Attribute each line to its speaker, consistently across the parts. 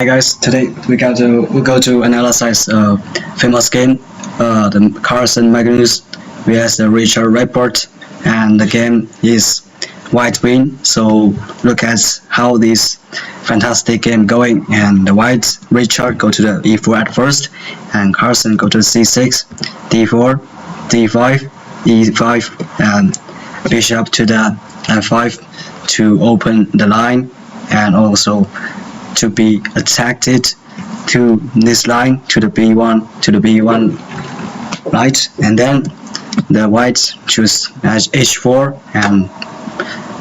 Speaker 1: Hi guys, today we go to analyze a famous game, the Carlsen Magnus vs the Richard Report, and the game is white win. So look at how this fantastic game going, and the white Richard go to the e4 at first, and Carlsen go to c6, d4, d5, e5, and bishop to the f5 to open the line, and also to be attacked to this line to the b1 right, and then the white choose h4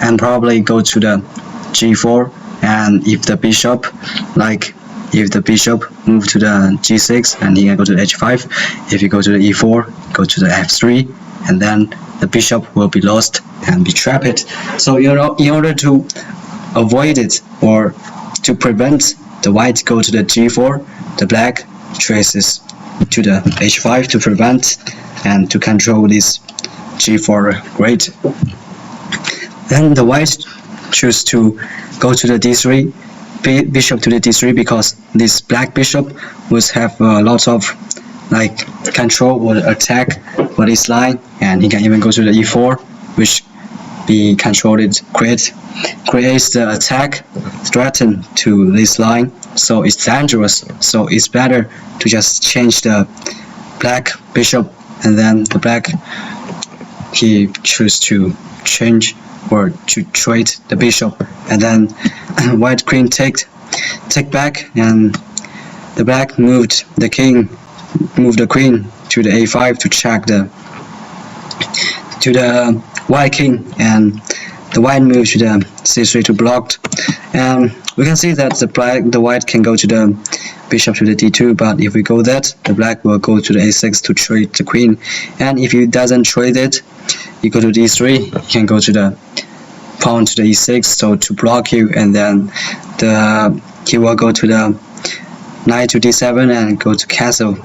Speaker 1: and probably go to the g4, and if the bishop move to the g6, and he can go to the h5. If you go to the e4, go to the f3, and then the bishop will be lost and be trapped. So in order to avoid it, or to prevent the white go to the g4, the black traces to the h5 to prevent and to control this g4 grid. Then the white choose to go to the d3, bishop to the d3, because this black bishop will have a lot of control or attack for this line, and he can even go to the e4, which be controlled creates the attack threaten to this line, so it's dangerous. So it's better to just change the black bishop, and then the black he choose to change or to trade the bishop, and then white queen take back, and the black moved the queen to the a5 to check the white king, and the white moved to the c3 to block. And we can see that the white can go to the bishop to the d2, but if we go that, the black will go to the a6 to trade the queen, and if he doesn't trade it, you go to d3, you can go to the pawn to the e6, so to block you, and then he will go to the knight to d7 and go to castle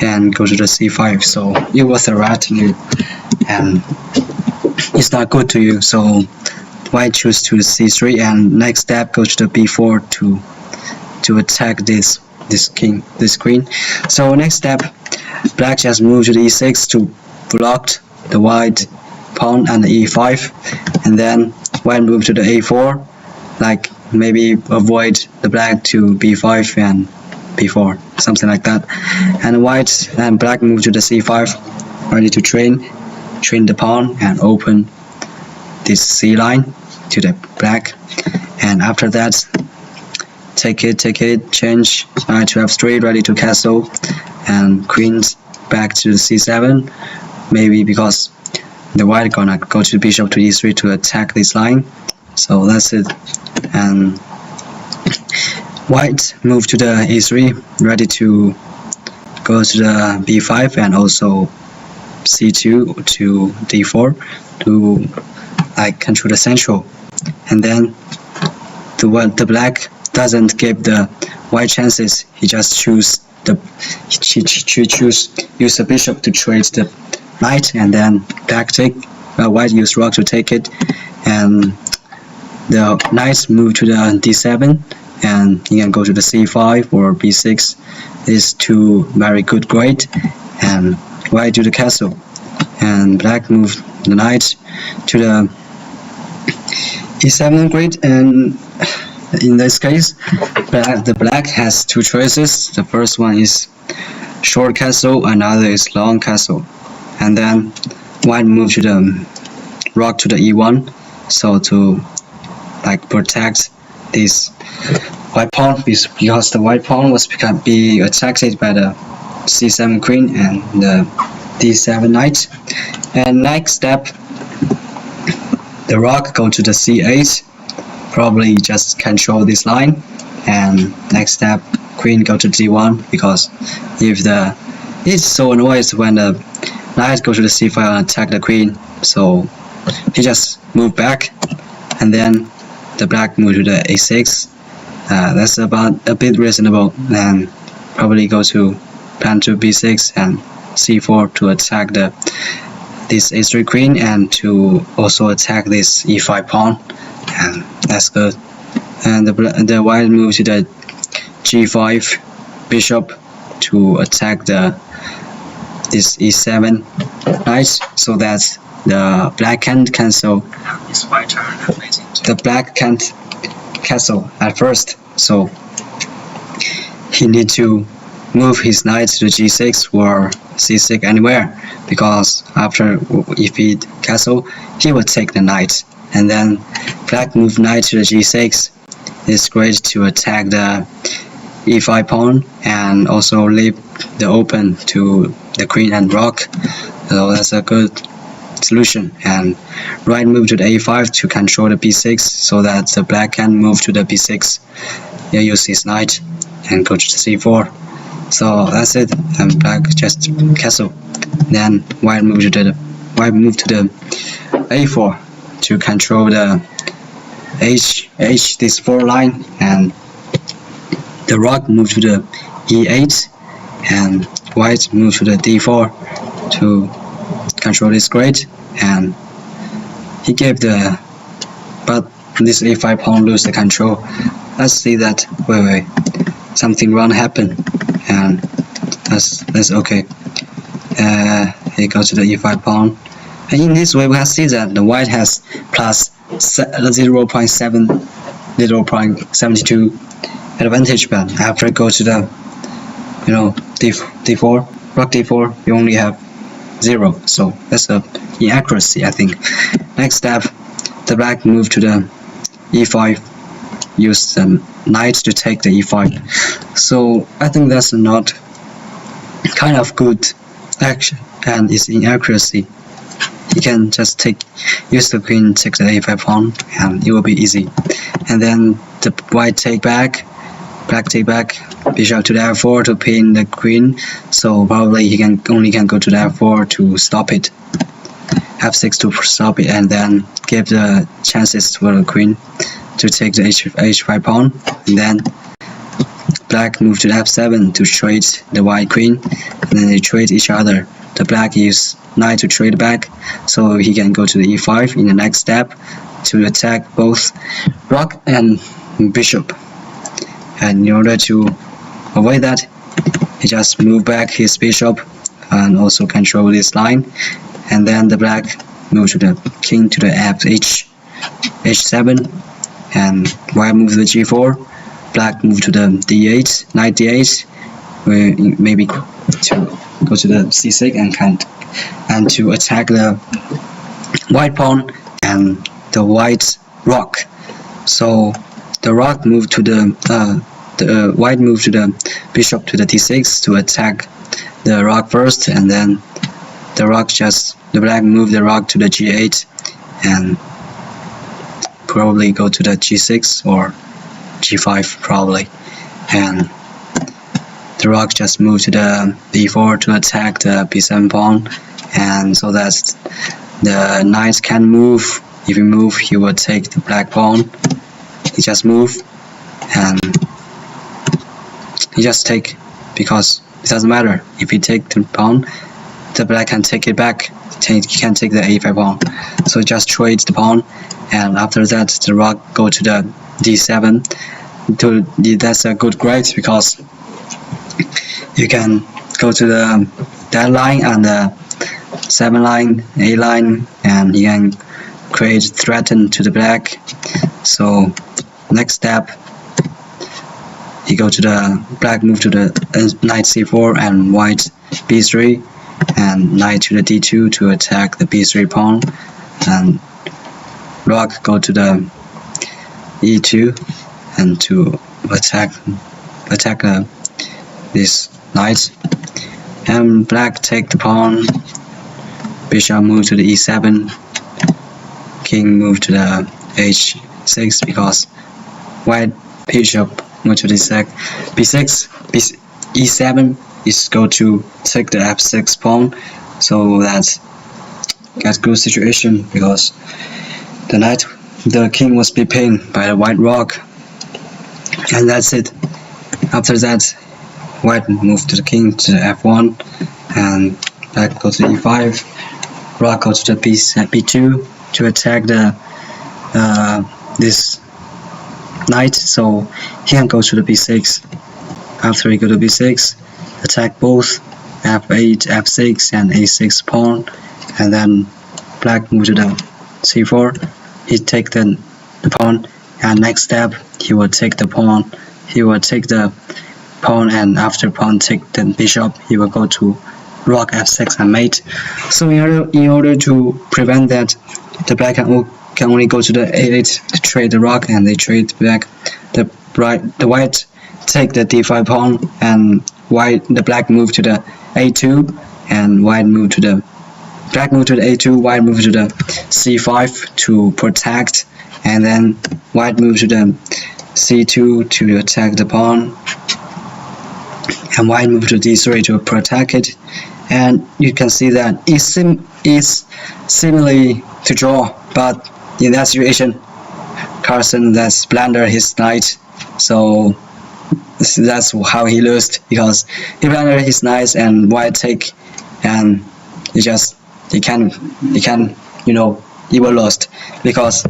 Speaker 1: and go to the c5, so it will threaten you and it's not good to you. So white choose to c3, and next step go to the b4 to attack this queen. So next step, black just move to the e6 to block the white pawn and the e5, and then white move to the a4, maybe avoid the black to b5 and b4, something like that. And white and black move to the c5, ready to train the pawn and open this c line to the black. And after that, take it, change knight to f3, ready to castle, and queens back to the c7, maybe because the white gonna go to bishop to e3 to attack this line. So that's it. And white move to the e3, ready to go to the b5 and also c2 to d4 to control the central. And then the black doesn't give the white chances. He just choose use the bishop to trade the knight, and then black white use rook to take it, and the knights move to the d7, and you can go to the c5 or b6. Is two very good grade, and white do the castle, and black move the knight to the e7 grid. And in this case, the black has two choices. The first one is short castle, another is long castle, and then white move to the rook to the e1, so to protect this white pawn, because the white pawn was be attacked by the c7 queen and the d7 knight. And next step, the rook go to the c8, probably just control this line. And next step, queen go to d1, because it's so annoying when the knight go to the c5 and attack the queen, so he just move back, and then the black move to the a6. That's about a bit reasonable, and probably go to plan to b6 and c4 to attack this a3 queen, and to also attack this e5 pawn, and that's good. And the white move to the g5 bishop to attack this e7 knight, so that the black can't cancel.
Speaker 2: It's my turn.
Speaker 1: The black can't cancel at first, so he need to move his knight to g6 or c6 anywhere, because after, if he castle, he will take the knight, and then black move knight to the g6 is great to attack the e5 pawn and also leave the open to the queen and rook. So that's a good solution. And right move to the a5 to control the b6, so that the black can move to the b6. He'll use his knight and go to the c4. So that's it, and black just castle. Then white move to the a4 to control the this 4 line, and the rook move to the e8, and white move to the d4 to control this grid. And he gave the, but this a5 pawn lose the control. Let's see that. Wait, something wrong happened, and that's okay. He goes to the e5 pawn, and in this way we can see that the white has plus 0.72 advantage, but after go to the d4, rook d4, you only have 0, so that's a inaccuracy, I think. Next step, the black move to the e5, use the knight to take the e5. So I think that's not kind of good action, and it's inaccuracy. You can just use the queen, take the a5 pawn, and it will be easy. And then the white take back, black take back, bishop to the f4 to pin the queen. So probably he only can go to the f4 to stop it, f6 to stop it, and then give the chances for the queen to take the h5 pawn. And then black move to the f7 to trade the white queen, and then they trade each other. The black use knight to trade back, so he can go to the e5 in the next step to attack both rook and bishop. And in order to avoid that, he just move back his bishop and also control this line. And then the black move to the king to the h7, and white move to the g4. Black move to the d8, knight d8, where maybe to go to the c6 and to attack the white pawn and the white rook. So the rook move to the white move to the bishop to the d6 to attack the rook first, and then the black move the rook to the g8 and probably go to the g6 or g5 probably, and the rook just move to the b4 to attack the b7 pawn, and so that the knight can move. If he move, he will take the black pawn. He just move, and he just take, because it doesn't matter if he take the pawn, the black can take it back. He can take the a5 pawn, so just trade the pawn, and after that the rook go to the d7. That's a good grade, because you can go to that line and the 7 line, a line, and you can create threaten to the black. So next step, you go to the black move to the knight c4 and white b3, and knight to the d2 to attack the b3 pawn, and rook go to the e2 and to attack this knight, and black take the pawn, bishop move to the e7, king move to the h6, because white bishop move to the b6, e7 is go to take the f6 pawn, so that's good situation, because the king was be pinned by the white rook. And that's it. After that, white move to the king to the f1, and black go to the e5, rook go to the b2 to attack the this knight, so he can go to the b6, After he go to b6, attack both f8, f6, and a6 pawn, and then black move to the c4. He take the pawn, and next step he will take the pawn. He will take the pawn, and after pawn take the bishop, he will go to rook f6 and mate. So in order to prevent that, the black can only go to the a8 to trade the rook, and they trade back. The white take the d5 pawn, and the black move to the a2, and white move to the black move to the a2, white move to the c5 to protect, and then white move to the c2 to attack the pawn, and white move to d3 to protect it. And you can see that it's similarly to draw, but in that situation, Carlsen that's blunder his knight. So that's how he lost, because he blundered his knight and white take, and he can he will lost, because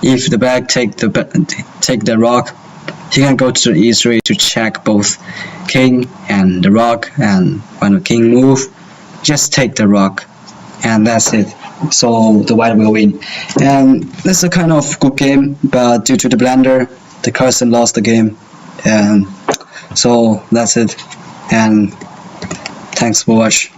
Speaker 1: if the black take the rook, he can go to the e3 to check both king and the rook, and when the king move, just take the rook, and that's it. So the white will win, and that's a kind of good game, but due to the blunder, the Carlsen lost the game, and so that's it. And thanks for watching.